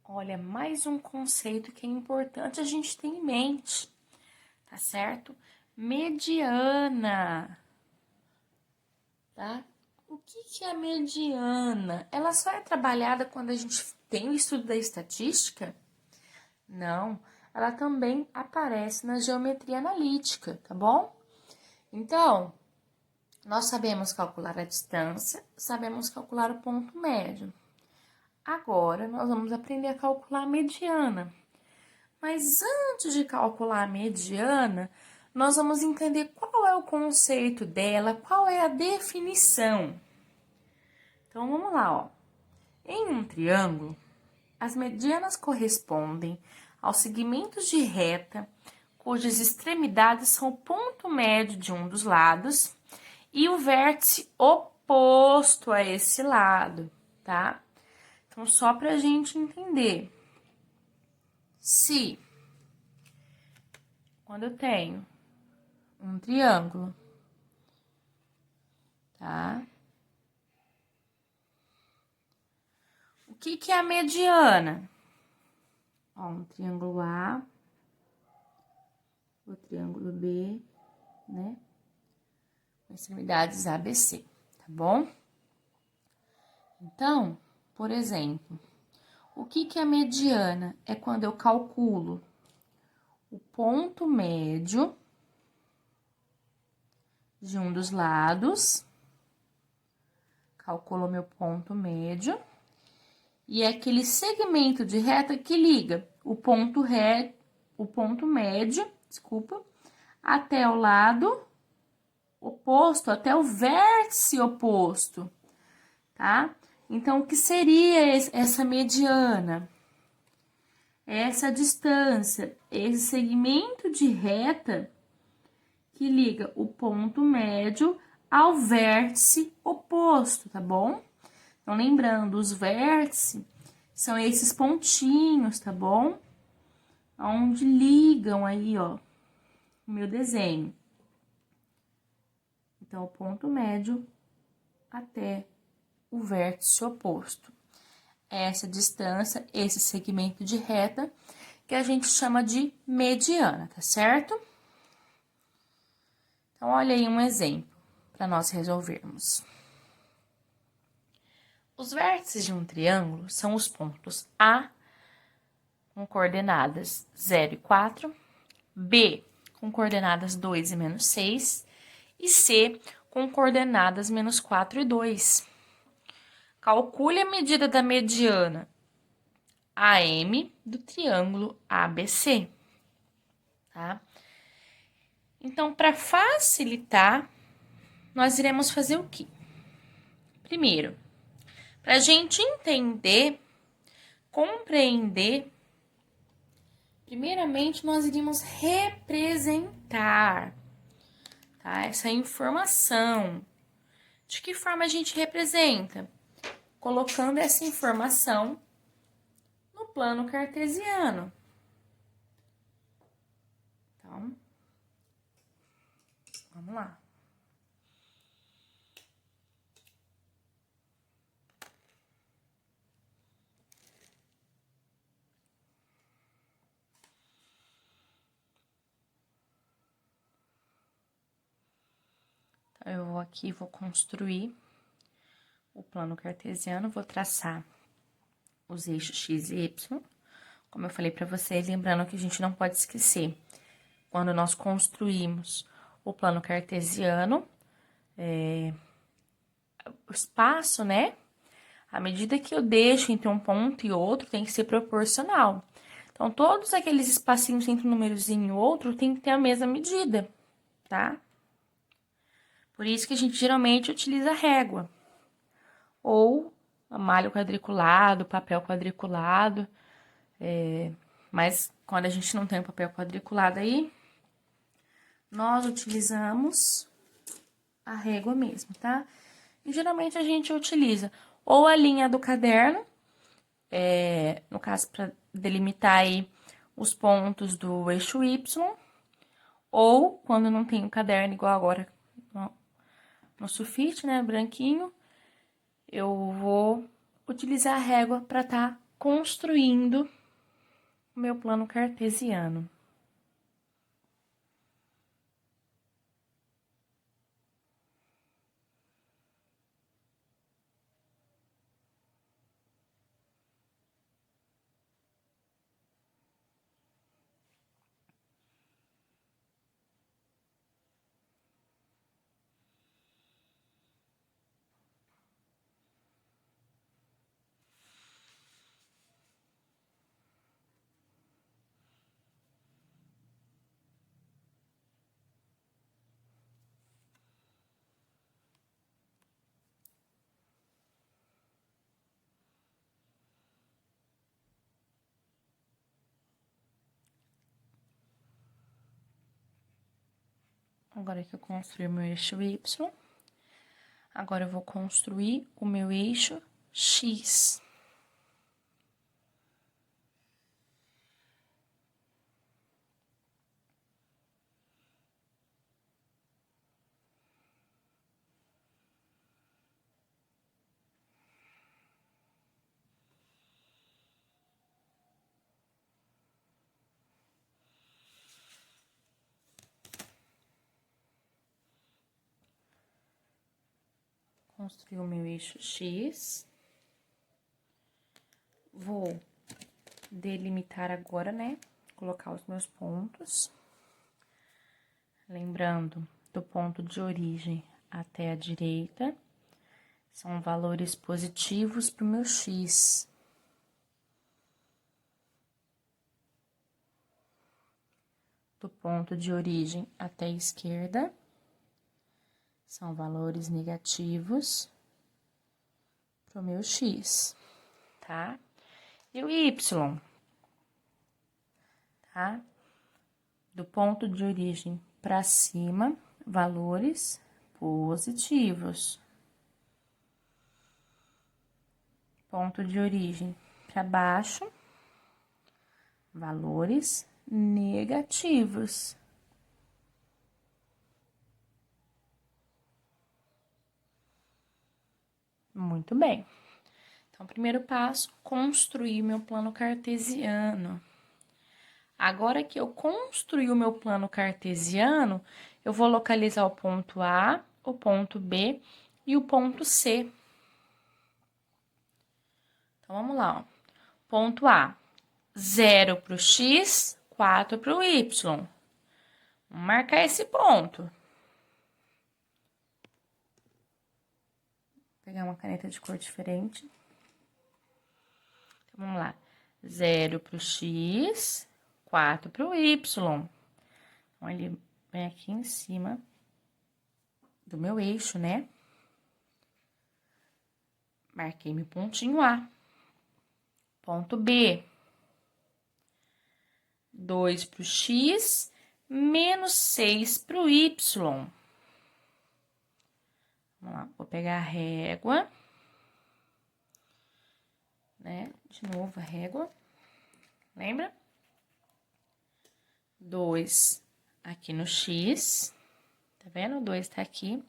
Olha, mais um conceito que é importante a gente ter em mente, tá certo? Mediana, tá? O que é a mediana? Ela só é trabalhada quando a gente tem o estudo da estatística? Não, ela também aparece na geometria analítica, tá bom? Então, nós sabemos calcular a distância, sabemos calcular o ponto médio. Agora, nós vamos aprender a calcular a mediana. Mas antes de calcular a mediana, nós vamos entender qual é o conceito dela, qual é a definição. Então, vamos lá, ó. Em um triângulo, as medianas correspondem aos segmentos de reta, cujas extremidades são o ponto médio de um dos lados e o vértice oposto a esse lado, tá? Então, só para a gente entender. Quando eu tenho um triângulo, tá? O que é a mediana? Ó, um triângulo A, o triângulo B, né? Com extremidades ABC, tá bom? Então, por exemplo, o que é a mediana? É quando eu calculo o ponto médio de um dos lados, calculo meu ponto médio, e é aquele segmento de reta que liga o ponto médio, até o lado oposto, até o vértice oposto, tá? Então, o que seria essa mediana? Essa distância, esse segmento de reta que liga o ponto médio ao vértice oposto, tá bom? Então, lembrando, os vértices são esses pontinhos, tá bom? Onde ligam aí, ó, o meu desenho. Então, o ponto médio até o vértice oposto. Essa distância, esse segmento de reta, que a gente chama de mediana, tá certo? Então, olha aí um exemplo para nós resolvermos. Os vértices de um triângulo são os pontos A, com coordenadas 0 e 4, B, com coordenadas 2 e menos 6, e C, com coordenadas menos 4 e 2. Calcule a medida da mediana AM do triângulo ABC, tá? Então, para facilitar, nós iremos fazer o quê? Primeiro, para a gente entender, compreender, primeiramente nós iríamos representar, tá? Essa informação. De que forma a gente representa? Colocando essa informação no plano cartesiano. Então, vamos lá. Então, eu vou aqui, vou construir o plano cartesiano, vou traçar os eixos x e y. Como eu falei para vocês, lembrando que a gente não pode esquecer, quando nós construímos o plano cartesiano, o espaço, né? A medida que eu deixo entre um ponto e outro tem que ser proporcional. Então, todos aqueles espacinhos entre um númerozinho e outro tem que ter a mesma medida, tá? Por isso que a gente geralmente utiliza régua. Ou a malha quadriculado, papel quadriculado. Mas quando a gente não tem o papel quadriculado aí, nós utilizamos a régua mesmo, tá? E geralmente a gente utiliza ou a linha do caderno, no caso, para delimitar aí os pontos do eixo Y, ou quando não tem o caderno igual agora no sulfite, né, branquinho, eu vou utilizar a régua para tá construindo o meu plano cartesiano. Agora que eu construí o meu eixo Y, agora eu vou construir o meu eixo X. Construir o meu eixo X. Vou delimitar agora, né? Colocar os meus pontos. Lembrando, do ponto de origem até a direita, são valores positivos para o meu X. Do ponto de origem até a esquerda, são valores negativos para o meu X, tá? E o Y, tá? Do ponto de origem para cima, valores positivos. Ponto de origem para baixo, valores negativos. Muito bem. Então, primeiro passo, construir meu plano cartesiano. Agora que eu construí o meu plano cartesiano, eu vou localizar o ponto A, o ponto B e o ponto C. Então, vamos lá, ó. Ponto A, 0 para o X, 4 para o Y. Vamos marcar esse ponto. Vou pegar uma caneta de cor diferente. Então, vamos lá. 0 para o X, 4 para o Y. Então, ele vem aqui em cima do meu eixo, né? Marquei meu pontinho A. Ponto B. 2 para o X, menos 6 para o Y. Vamos lá, vou pegar a régua. Né? De novo a régua. Lembra? 2 aqui no X. Tá vendo? 2 tá aqui.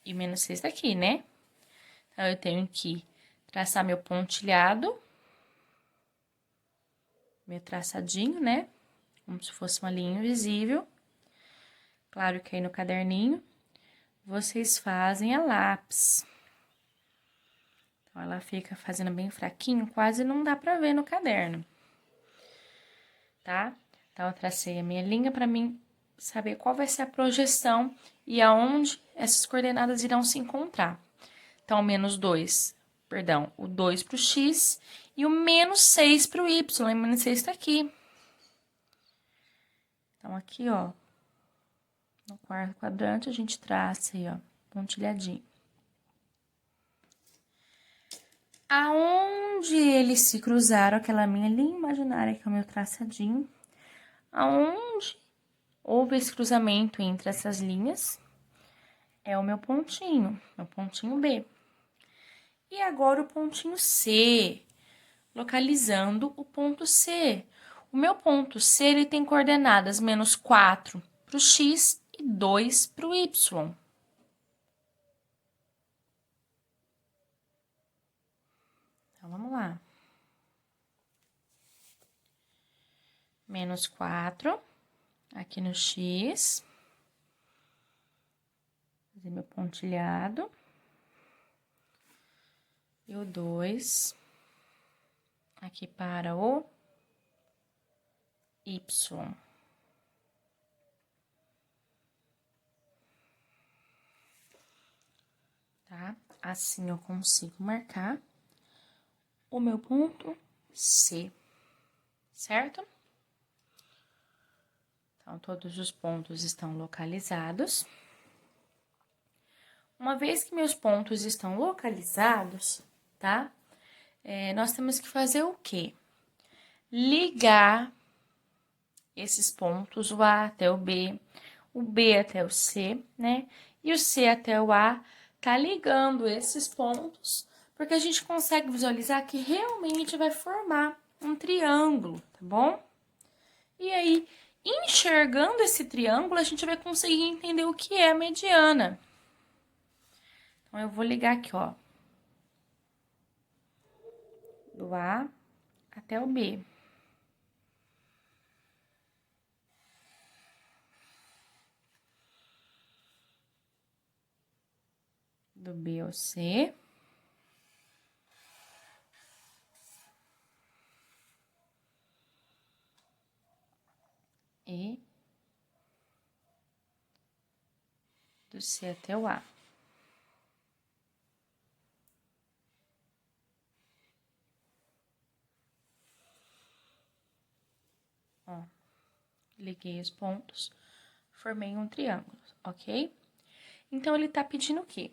E menos 6 tá aqui, né? Então, eu tenho que traçar meu pontilhado. Meu traçadinho, né? Como se fosse uma linha invisível. Claro que aí no caderninho, vocês fazem a lápis. Então, ela fica fazendo bem fraquinho, quase não dá pra ver no caderno. Tá? Então, eu tracei a minha linha pra mim saber qual vai ser a projeção e aonde essas coordenadas irão se encontrar. Então, menos 2, perdão, o 2 pro X e o menos 6 pro Y. O menos 6 tá aqui. Então, aqui, ó, no quarto quadrante, a gente traça aí, ó, pontilhadinho. Aonde eles se cruzaram, aquela minha linha imaginária, que é o meu traçadinho, aonde houve esse cruzamento entre essas linhas, é o meu pontinho B. E agora o pontinho C, localizando o ponto C. O meu ponto C, ele tem coordenadas menos 4 para o X e 2 para o Y. Então, vamos lá. menos 4, aqui no X. Fazer meu pontilhado. E o 2 aqui para o Y. Tá? Assim eu consigo marcar o meu ponto C, certo? Então, todos os pontos estão localizados. Uma vez que meus pontos estão localizados, tá? Nós temos que fazer o quê? Ligar esses pontos, o A até o B até o C, né? E o C até o A, tá ligando esses pontos, porque a gente consegue visualizar que realmente vai formar um triângulo, tá bom? E aí, enxergando esse triângulo, a gente vai conseguir entender o que é a mediana. Então, eu vou ligar aqui, ó. Do A até o B. Do B ao C. E do C até o A. Ó, liguei os pontos, formei um triângulo, ok? Então, ele tá pedindo o quê?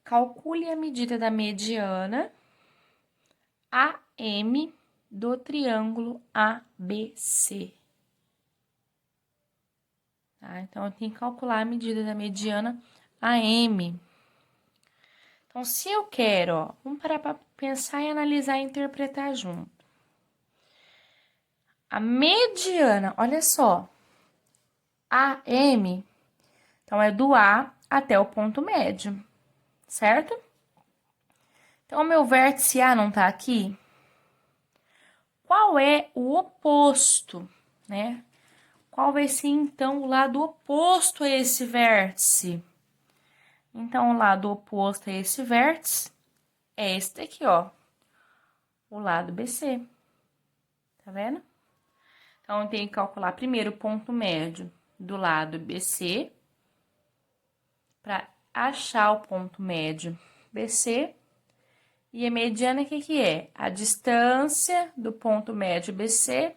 Calcule a medida da mediana AM do triângulo ABC. Tá? Então, eu tenho que calcular a medida da mediana AM. Então, se eu quero, ó, vamos parar para pensar e analisar e interpretar junto. A mediana, olha só, AM, então é do A até o ponto médio, certo? Então, o meu vértice A não tá aqui? Qual é o oposto, né? Qual vai ser, então, o lado oposto a esse vértice? Então, o lado oposto a esse vértice é esse daqui, ó. O lado BC. Tá vendo? Então, eu tenho que calcular primeiro o ponto médio do lado BC. Para achar o ponto médio BC. E a mediana, o que que é? A distância do ponto médio BC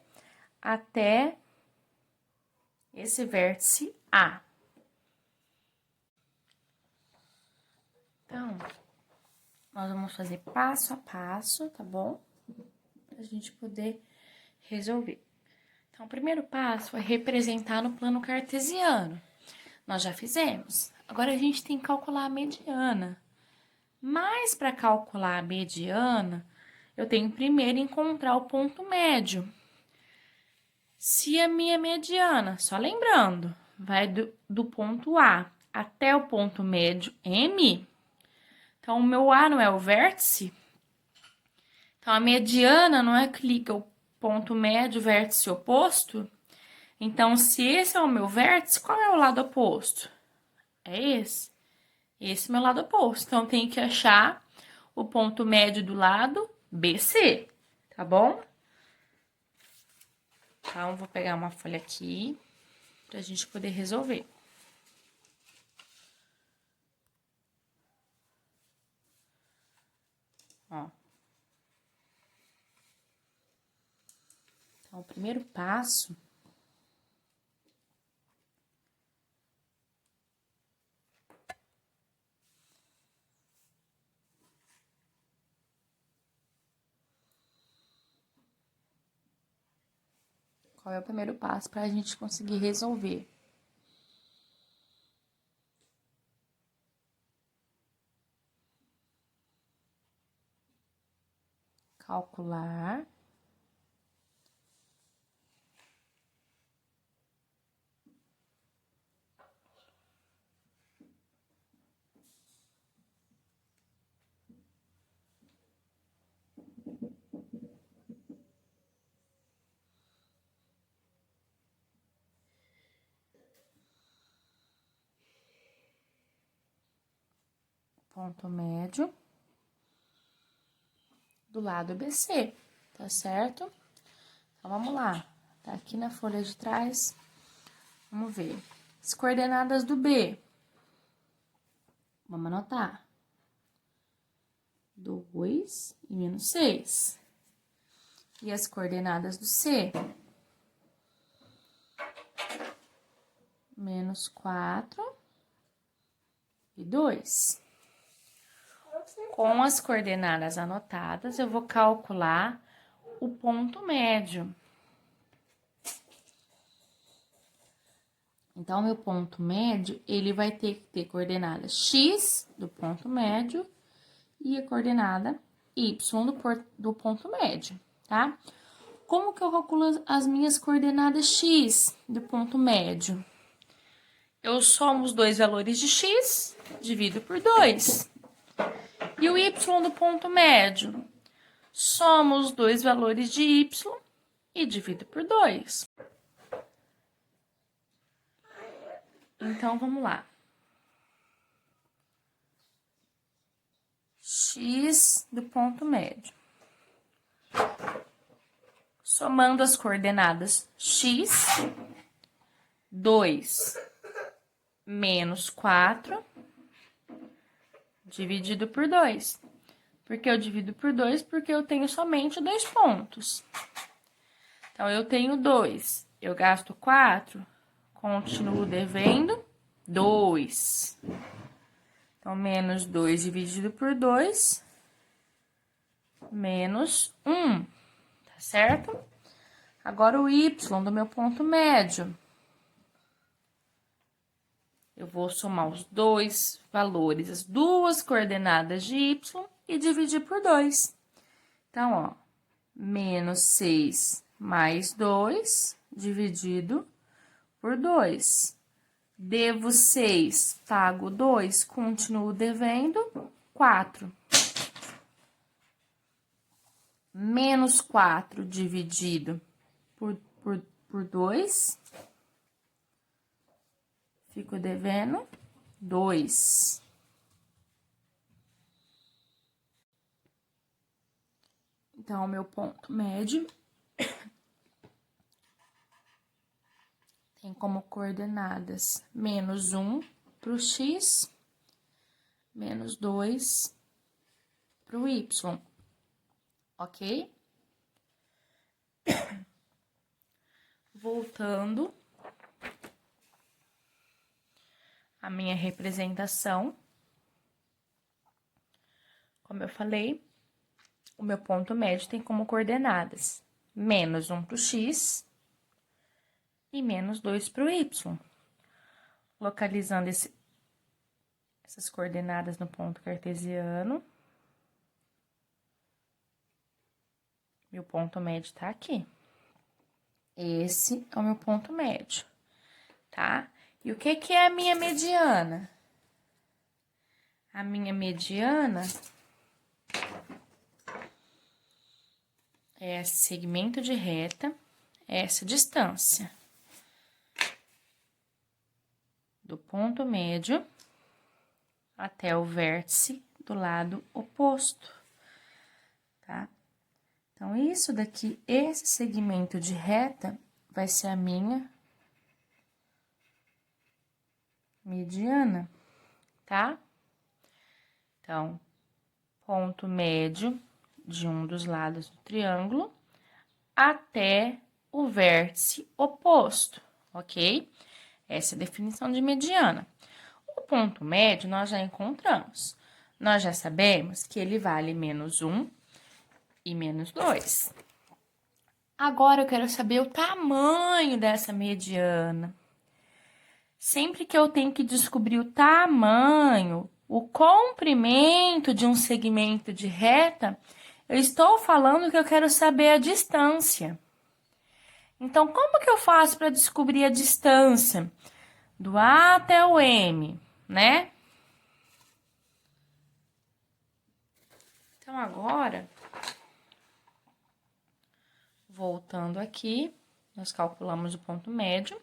até esse vértice A. Então, nós vamos fazer passo a passo, tá bom? Pra gente poder resolver. Então, o primeiro passo é representar no plano cartesiano. Nós já fizemos. Agora, a gente tem que calcular a mediana. Mas, para calcular a mediana, eu tenho primeiro encontrar o ponto médio. Se a minha mediana, só lembrando, vai do ponto A até o ponto médio M, então, o meu A não é o vértice. Então, a mediana não é que liga o ponto médio, vértice oposto. Então, se esse é o meu vértice, qual é o lado oposto? É esse. Esse é o meu lado oposto. Então, eu tenho que achar o ponto médio do lado BC, tá bom? Então, vou pegar uma folha aqui pra gente poder resolver. Ó. Então, o primeiro passo qual é o primeiro passo para a gente conseguir resolver? Calcular ponto médio do lado BC, tá certo? Então, vamos lá. Tá aqui na folha de trás. Vamos ver. As coordenadas do B. Vamos anotar. 2 e menos 6. E as coordenadas do C? Menos 4 e 2. Com as coordenadas anotadas, eu vou calcular o ponto médio. Então, meu ponto médio, ele vai ter que ter coordenada x do ponto médio e a coordenada y do ponto médio, tá? Como que eu calculo as minhas coordenadas x do ponto médio? Eu somo os dois valores de x, divido por 2. E o y do ponto médio? Somo os dois valores de y e divido por 2. Então, vamos lá. X do ponto médio. Somando as coordenadas x, 2 menos 4, dividido por 2. Por que eu divido por 2? Porque eu tenho somente 2 pontos. Então, eu tenho 2, eu gasto 4, continuo devendo 2. Então, menos 2 dividido por 2, menos 1, tá certo? Agora, o y do meu ponto médio. Eu vou somar os dois valores, as duas coordenadas de y e dividir por 2. Então, ó, menos 6 mais 2 dividido por 2. Devo 6, pago 2, continuo devendo 4. Menos 4 dividido por 2. Fico devendo 2. Então, o meu ponto médio tem como coordenadas menos 1 para o x, menos 2 para o y, ok? Voltando à minha representação, como eu falei, o meu ponto médio tem como coordenadas menos 1 para o x e menos 2 para o y. Localizando essas coordenadas no ponto cartesiano, meu ponto médio tá aqui. Esse é o meu ponto médio, tá? E o que é a minha mediana? A minha mediana é esse segmento de reta, essa distância do ponto médio até o vértice do lado oposto, tá? Então, isso daqui, esse segmento de reta vai ser a minha mediana, tá? Então, ponto médio de um dos lados do triângulo até o vértice oposto, ok? Essa é a definição de mediana. O ponto médio nós já encontramos. Nós já sabemos que ele vale menos 1 e menos 2. Agora, eu quero saber o tamanho dessa mediana. Sempre que eu tenho que descobrir o tamanho, o comprimento de um segmento de reta, eu estou falando que eu quero saber a distância. Então, como que eu faço para descobrir a distância do A até o M, né? Então, agora, voltando aqui, nós calculamos o ponto médio.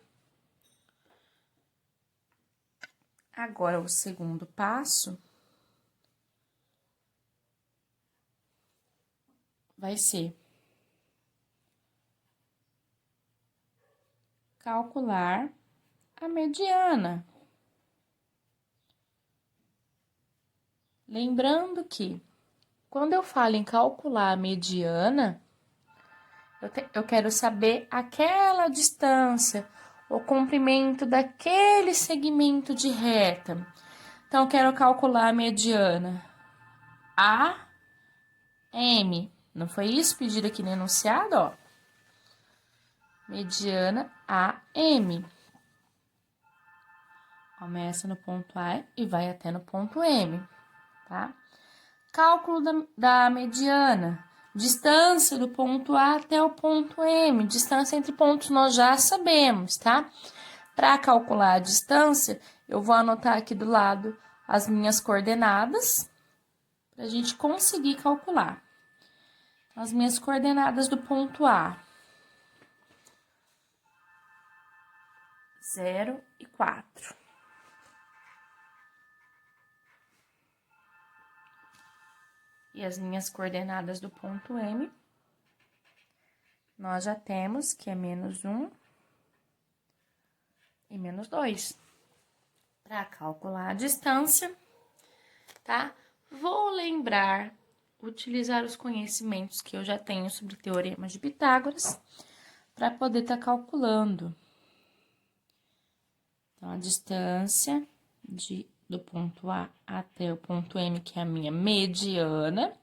Agora, o segundo passo vai ser calcular a mediana. Lembrando que, quando eu falo em calcular a mediana, eu quero saber aquela distância, o comprimento daquele segmento de reta. Então, eu quero calcular a mediana AM. Não foi isso pedido aqui no enunciado, ó? Mediana AM. Começa no ponto A e vai até no ponto M, tá? Cálculo da mediana. Distância do ponto A até o ponto M. Distância entre pontos nós já sabemos, tá? Para calcular a distância, eu vou anotar aqui do lado as minhas coordenadas, para a gente conseguir calcular. As minhas coordenadas do ponto A. 0 e 4. E as minhas coordenadas do ponto M, nós já temos que é menos 1 e menos 2. Para calcular a distância, tá? Vou lembrar, utilizar os conhecimentos que eu já tenho sobre o Teorema de Pitágoras, para poder estar calculando. Então, a distância do ponto A até o ponto M, que é a minha mediana,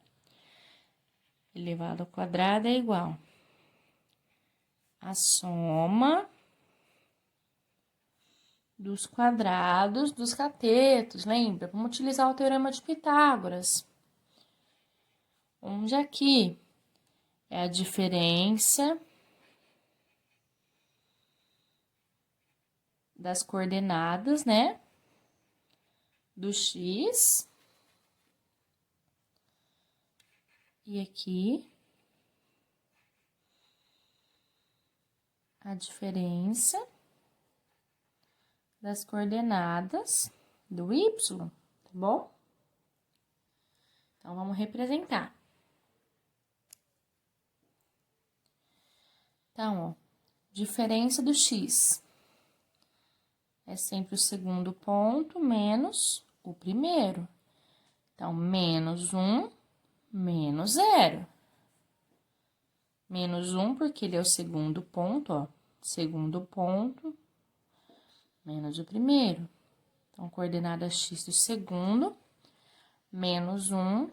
elevado ao quadrado, é igual a soma dos quadrados dos catetos, lembra? Vamos utilizar o Teorema de Pitágoras. Onde aqui é a diferença das coordenadas, né? Do x. E aqui a diferença das coordenadas do y, tá bom? Então, vamos representar. Então, ó, diferença do x é sempre o segundo ponto menos o primeiro. Então, menos 1, menos 0. Menos 1, porque ele é o segundo ponto, ó. Segundo ponto, menos o primeiro. Então, coordenada x do segundo, menos 1,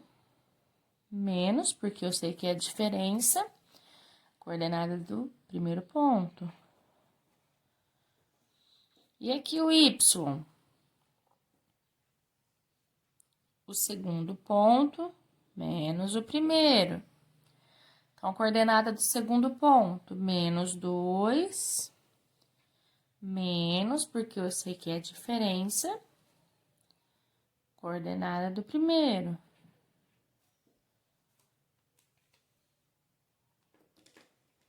menos, porque eu sei que é a diferença, coordenada do primeiro ponto. E aqui o y, o segundo ponto, menos o primeiro. Então, coordenada do segundo ponto, menos 2, menos, porque eu sei que é a diferença, coordenada do primeiro.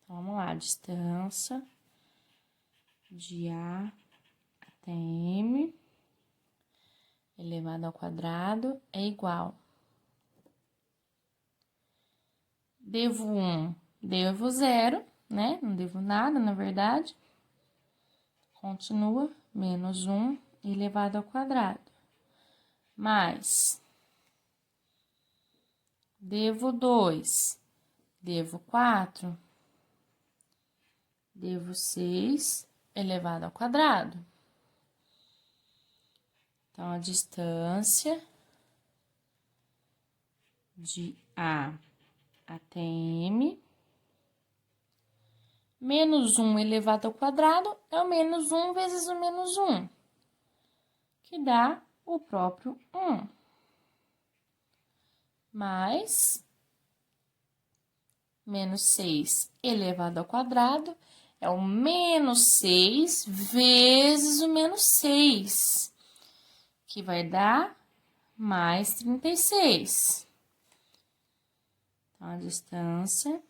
Então, vamos lá, distância de A até M elevado ao quadrado é igual. Devo 1, devo 0, né? Não devo nada, na verdade. Continua, menos 1 elevado ao quadrado. Mais, devo 2, devo 4, devo 6 elevado ao quadrado. Então, a distância de A até M, menos 1 elevado ao quadrado é o menos 1 vezes o menos 1, que dá o próprio 1. Mais menos 6 elevado ao quadrado é o menos 6 vezes o menos 6, que vai dar mais 36. Então, a distância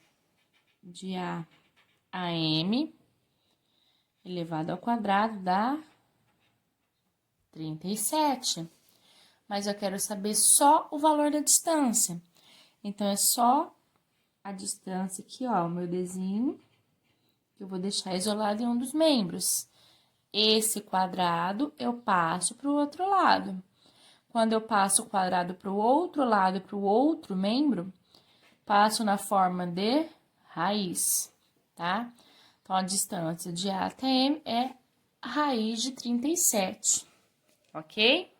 de A a M elevado ao quadrado dá 37. Mas eu quero saber só o valor da distância. Então, é só a distância aqui, ó, o meu desenho, que eu vou deixar isolado em um dos membros. Esse quadrado eu passo para o outro lado. Quando eu passo o quadrado para o outro lado, para o outro membro, passo na forma de raiz, tá? Então, a distância de A até M é a raiz de 37, ok?